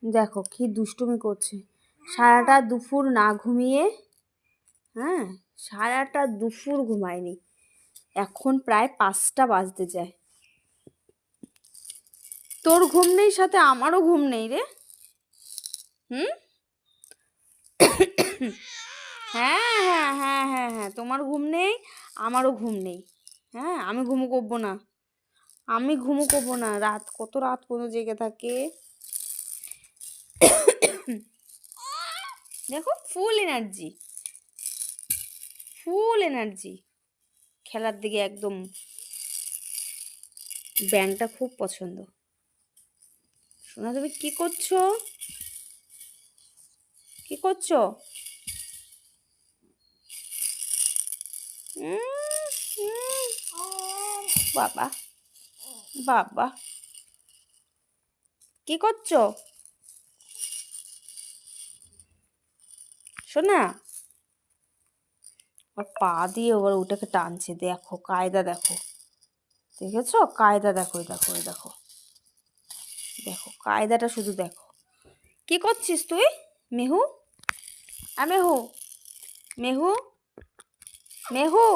দেখো কি দুষ্টুমি করছে, সারাটা দুপুর না ঘুমিয়ে। হ্যাঁ, সারাটা দুপুর ঘুমায়নি, এখন প্রায় 5টা বাজতে যায়। তোর ঘুম নেই, সাথে আমারও ঘুম নেই রে। হুম, হ্যাঁ হ্যাঁ হ্যাঁ হ্যাঁ হ্যাঁ, তোমার ঘুম নেই, আমারও ঘুম নেই। হ্যাঁ, আমি ঘুমো করবো না, আমি ঘুমো করবো না, কত রাত পর্যন্ত জেগে থাকে। দেখো ফুল এনার্জি, ফুল এনার্জি, খেলার দিকে একদম। ব্যাংকটা খুব পছন্দ। শোনা, তুমি কি করছো, কি করছো? বাবা, বাবা, কি করছো শোনা? পা দিয়ে ওবার ওটাকে টানছে, দেখো কায়দা, দেখো, দেখেছো কায়দা? দেখো, দেখো, দেখো, দেখো কায়দাটা শুধু দেখো। কি করছিস তুই মেহু? মেহু, মেহু, মেহু,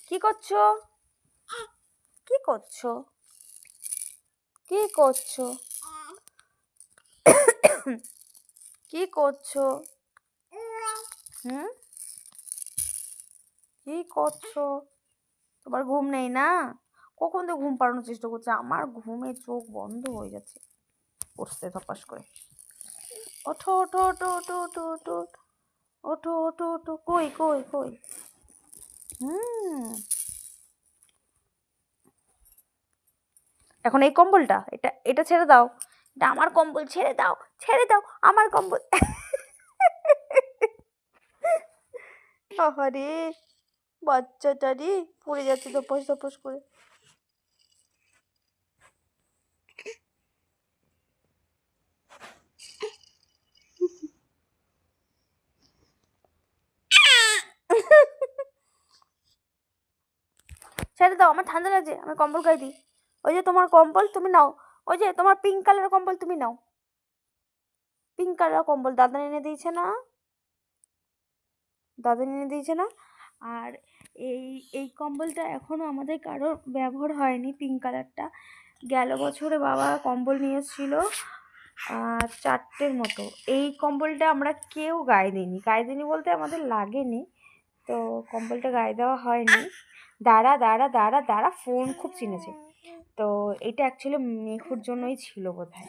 কি করছো, কি করছো, কি করছো, কি করছো? হুম, কি করছো? তোমার ঘুম নেই না? কখন তো ঘুম পাড়ানোর চেষ্টা করছে, আমার ঘুমে চোখ বন্ধ হয়ে যাচ্ছে, পড়ছে ধপাস করে। ওঠো, ওঠো, ওঠো, ওঠো, ওঠো, ওঠো, ওঠো, ওঠো, ওঠো, কই কই কই? হুম, এখন এই কম্বলটা, এটা এটা ছেড়ে দাও, এটা আমার কম্বল, ছেড়ে দাও, ছেড়ে দাও আমার কম্বল। আহারে, বাচ্চাটা রে পড়ে যাচ্ছে ধপাস ধপাস করে। ছেড়ে দাও, আমার ঠান্ডা লাগছে, আমি কম্বল গায়ে দিই। ওই যে তোমার কম্বল তুমি নাও, ওই যে তোমার পিঙ্ক কালারের কম্বল তুমি নাও, পিঙ্ক কালার কম্বল দাদা এনে দিয়েছে না, দাদা এনে দিয়েছে না। আর এই এই কম্বলটা এখনও আমাদের কারোর ব্যবহার হয়নি, পিঙ্ক কালারটা। গেল বছরে বাবা কম্বল নিয়ে এসেছিলো 4টের মতো। এই কম্বলটা আমরা কেউ গায়ে দিইনি, গায়ে দিইনি বলতে আমাদের লাগেনি, তো কম্বলটা গায়ে দেওয়া হয়নি। দাঁড়া দাঁড়া দাঁড়া দাঁড়া, ফোন খুব চিনেছে। তো এটা অ্যাকচুয়ালি মেঘুর জন্যই ছিল বোধহয়।